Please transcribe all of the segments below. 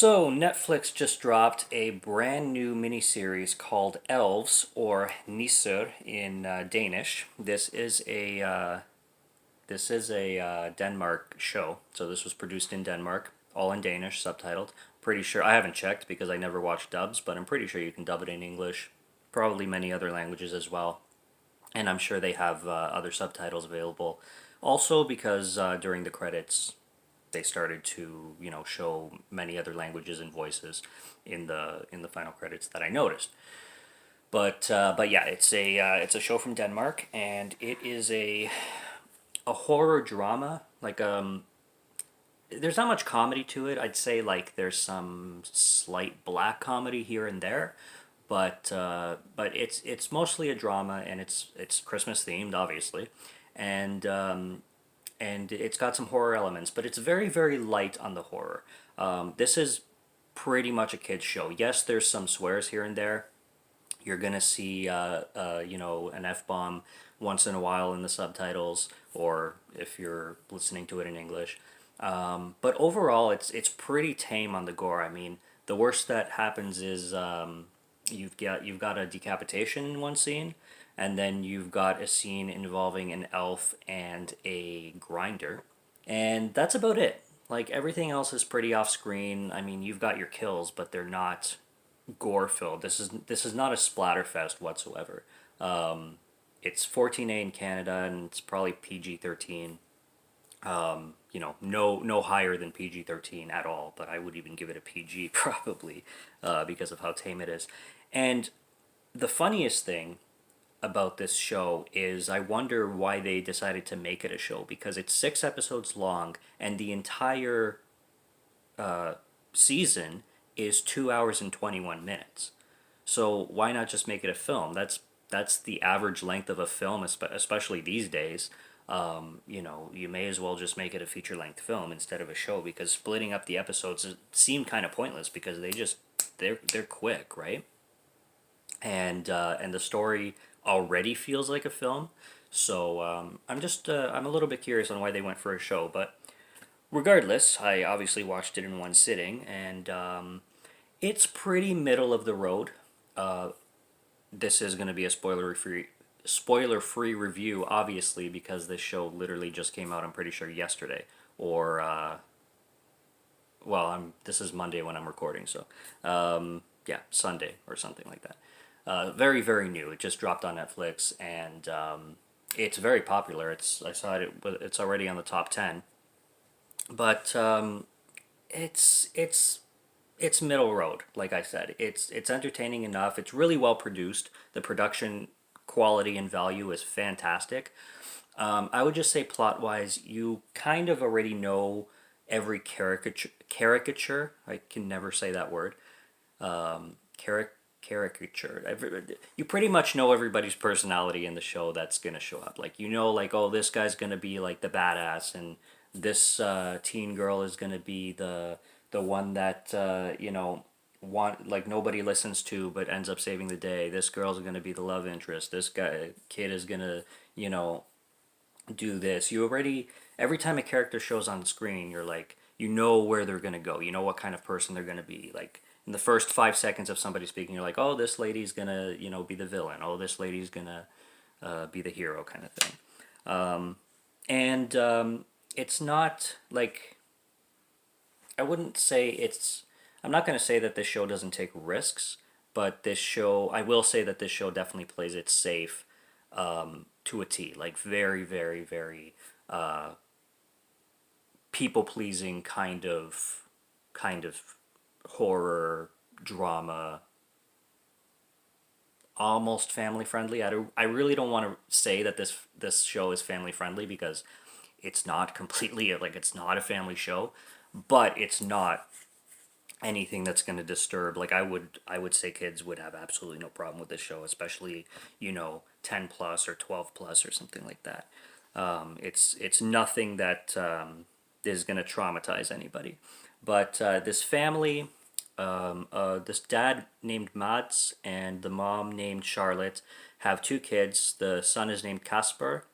So, Netflix just dropped a brand new miniseries called Elves, or Nisser in Danish. This is a Denmark show, so this was produced in Denmark, all in Danish, subtitled. Pretty sure I haven't checked because I never watched dubs, but I'm pretty sure you can dub it in English, probably many other languages as well, and I'm sure they have other subtitles available. Also, because during the credits, they started to show many other languages and voices in the final credits that I noticed. But yeah, it's a show from Denmark, and it is a horror drama. There's not much comedy to it. I'd say like there's some slight black comedy here and there, but it's mostly a drama, and it's Christmas themed, obviously, and and it's got some horror elements, but it's very, very light on the horror. This is pretty much a kids show. Yes, there's some swears here and there. You're gonna see, an F bomb once in a while in the subtitles, or if you're listening to it in English. But overall, it's pretty tame on the gore. I mean, the worst that happens is you've got a decapitation in one scene, and then you've got a scene involving an elf and a grinder, and that's about it. Like everything else is pretty off screen. I mean, you've got your kills, but they're not gore filled. This is not a splatterfest whatsoever. It's 14A in Canada, and it's probably PG-13. No higher than PG-13 at all, but I would even give it a PG probably, because of how tame it is. And the funniest thing about this show is I wonder why they decided to make it a show, because it's 6 episodes long, and the entire season is 2 hours and 21 minutes. So why not just make it a film? That's the average length of a film, especially these days. You may as well just make it a feature length film instead of a show, because splitting up the episodes seem kind of pointless because they're quick, right? And the story already feels like a film. So I'm a little bit curious on why they went for a show, but regardless, I obviously watched it in one sitting, and it's pretty middle of the road. Uh, this is going to be a spoiler free review, obviously, because this show literally just came out. I'm pretty sure yesterday, or this is Monday when I'm recording, so yeah, Sunday or something like that. Very, very new. It just dropped on Netflix, and it's very popular. I saw it's already on the top 10, but it's it's middle road. Like I said, it's entertaining enough. It's really well produced. The production quality and value is fantastic. I would just say plot wise, you kind of already know every caricature. I can never say that word. Caricature. You pretty much know everybody's personality in the show that's gonna show up. Like, like, oh, this guy's gonna be like the badass, and this teen girl is gonna be the one that want, like, nobody listens to but ends up saving the day. This girl's gonna be the love interest. This kid is gonna you know do this. You already, every time a character shows on screen, you're like, you know where they're gonna go. You know what kind of person they're gonna be. Like in the first 5 seconds of somebody speaking, you're like, oh, this lady's gonna be the villain. Oh, this lady's gonna be the hero, kind of thing. And it's not like, I wouldn't say it's. I'm not gonna say that this show doesn't take risks, but I will say that this show definitely plays it safe, to a T. Like very, very, very people pleasing kind of horror drama, almost family friendly. I really don't want to say that this show is family friendly, because it's not completely, like, it's not a family show, but it's not anything that's going to disturb. Like, I would say kids would have absolutely no problem with this show, especially 10 plus or 12 plus or something like that. It's nothing that is going to traumatize anybody. But this family, this dad named Mads and the mom named Charlotte, have 2 kids. The son is named Casper,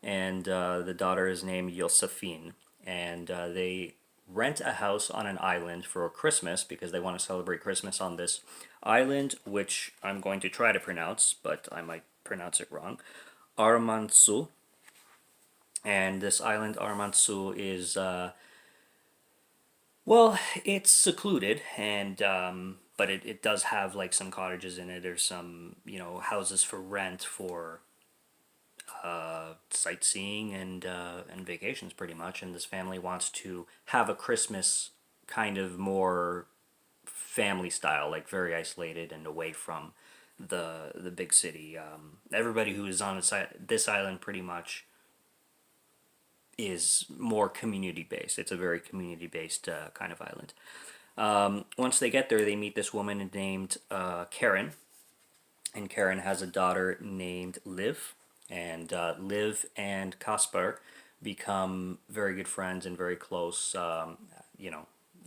and the daughter is named Josephine. And rent a house on an island for Christmas because they want to celebrate Christmas on this island, which I'm going to try to pronounce, but I might pronounce it wrong. Armansu. And this island, Armansu, is well, it's secluded, and but it does have like some cottages in it. There's some houses for rent for sightseeing and vacations pretty much. And this family wants to have a Christmas kind of more family style, like very isolated and away from the big city. Everybody who is on this island pretty much is more community based. It's a very community based kind of island. Once they get there, they meet this woman named Karen, and Karen has a daughter named Liv, and Liv and Kaspar become very good friends and very close.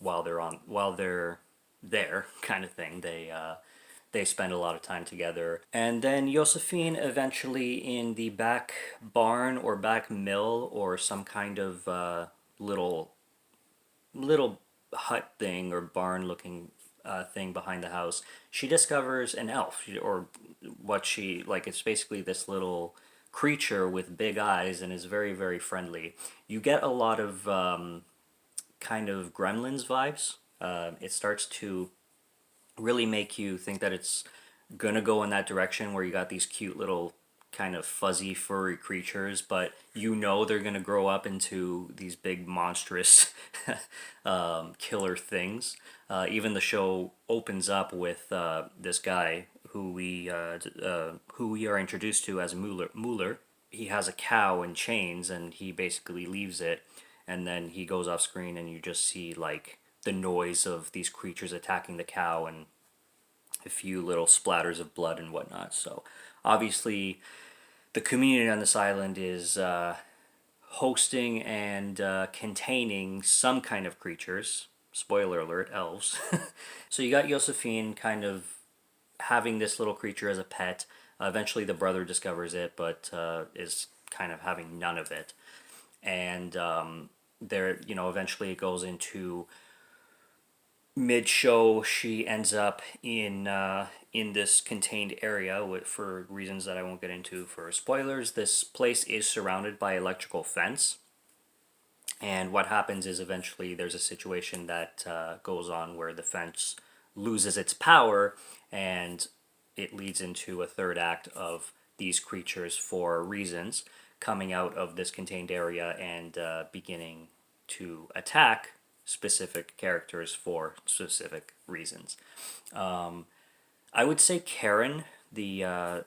While they're there, kind of thing. They spend a lot of time together. And then Josephine eventually in the back barn or back mill or some kind of little little hut thing or barn looking thing behind the house, she discovers an elf, or what she like. It's basically this little creature with big eyes and is very, very friendly. You get a lot of kind of Gremlins vibes. It starts to really make you think that it's gonna go in that direction where you got these cute little kind of fuzzy furry creatures, but they're gonna grow up into these big monstrous killer things. Even the show opens up with this guy who we are introduced to as Mueller. He has a cow in chains, and he basically leaves it, and then he goes off screen, and you just see like the noise of these creatures attacking the cow and a few little splatters of blood and whatnot. So obviously, the community on this island is hosting and containing some kind of creatures. Spoiler alert, elves. So you got Josephine kind of having this little creature as a pet. Eventually, the brother discovers it, but is kind of having none of it. And eventually it goes into mid-show. She ends up in this contained area for reasons that I won't get into for spoilers. This place is surrounded by electrical fence, and what happens is eventually there's a situation that goes on where the fence loses its power, and it leads into a third act of these creatures for reasons coming out of this contained area and beginning to attack specific characters for specific reasons. I would say Karen, the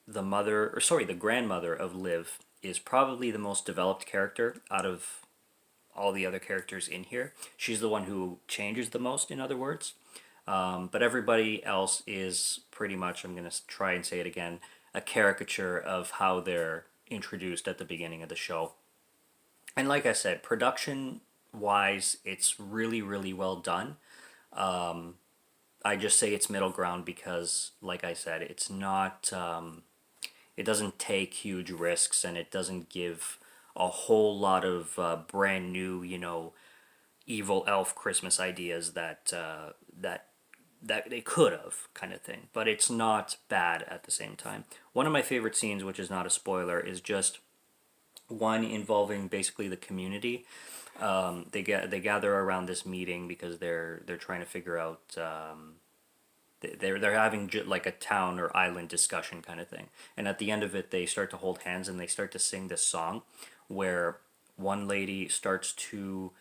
mother, or sorry, the grandmother of Liv, is probably the most developed character out of all the other characters in here. She's the one who changes the most, in other words. But everybody else is pretty much, I'm going to try and say it again, a caricature of how they're introduced at the beginning of the show. And like I said, production wise, it's really, really well done. I just say it's middle ground because, like I said, it's not. It doesn't take huge risks, and it doesn't give a whole lot of brand new, evil elf Christmas ideas that they could have, kind of thing. But it's not bad at the same time. One of my favorite scenes, which is not a spoiler, is just one involving basically the community. They gather around this meeting because they're trying to figure out. They're having like a town or island discussion kind of thing, and at the end of it, they start to hold hands and they start to sing this song, where one lady starts to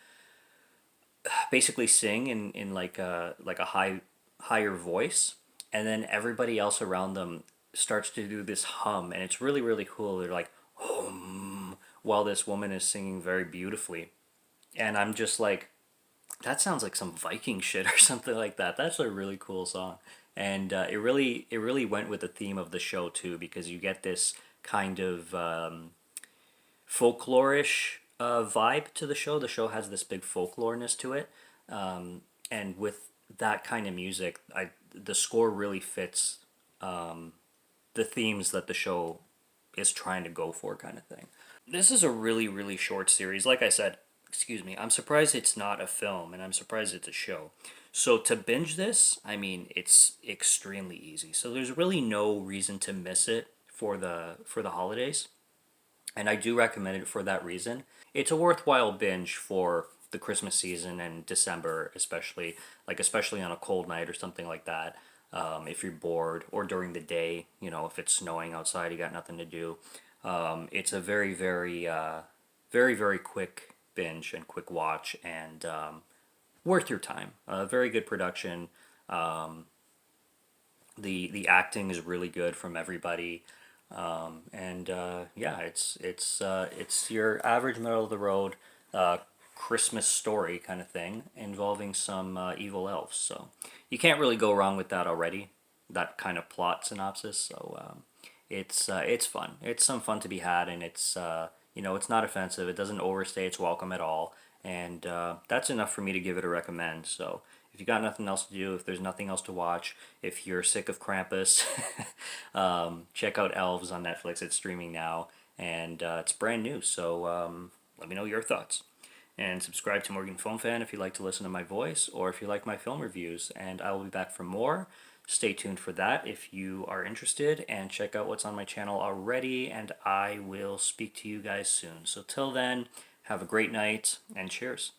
basically sing in like a higher voice, and then everybody else around them starts to do this hum, and it's really, really cool. They're like hum while this woman is singing very beautifully, and I'm just like, that sounds like some Viking shit or something like that. That's a really cool song, and it really went with the theme of the show too, because you get this kind of folklorish vibe to the show. The show has this big folkloreness to it, and with that kind of music, the score really fits the themes that the show is trying to go for, kind of thing. This is a really, really short series. Like I said, excuse me, I'm surprised it's not a film, and I'm surprised it's a show. So to binge this, I mean, it's extremely easy. So there's really no reason to miss it for the holidays, and I do recommend it for that reason. It's a worthwhile binge for the Christmas season and December, especially especially on a cold night or something like that. If you're bored or during the day, you know, if it's snowing outside, you got nothing to do. It's a very quick binge and quick watch, and worth your time. Very good production. The acting is really good from everybody. And yeah, it's your average middle of the road uh, Christmas story kind of thing involving some evil elves. So you can't really go wrong with that already. That kind of plot synopsis. So it's fun. It's some fun to be had, and it's you know, it's not offensive. It doesn't overstay its welcome at all, and that's enough for me to give it a recommend. So if you got nothing else to do, if there's nothing else to watch, if you're sick of Krampus, check out Elves on Netflix. It's streaming now, and it's brand new. So let me know your thoughts. And subscribe to Morgan Film Fan if you like to listen to my voice, or if you like my film reviews. And I will be back for more. Stay tuned for that if you are interested, and check out what's on my channel already. And I will speak to you guys soon. So till then, have a great night, and cheers.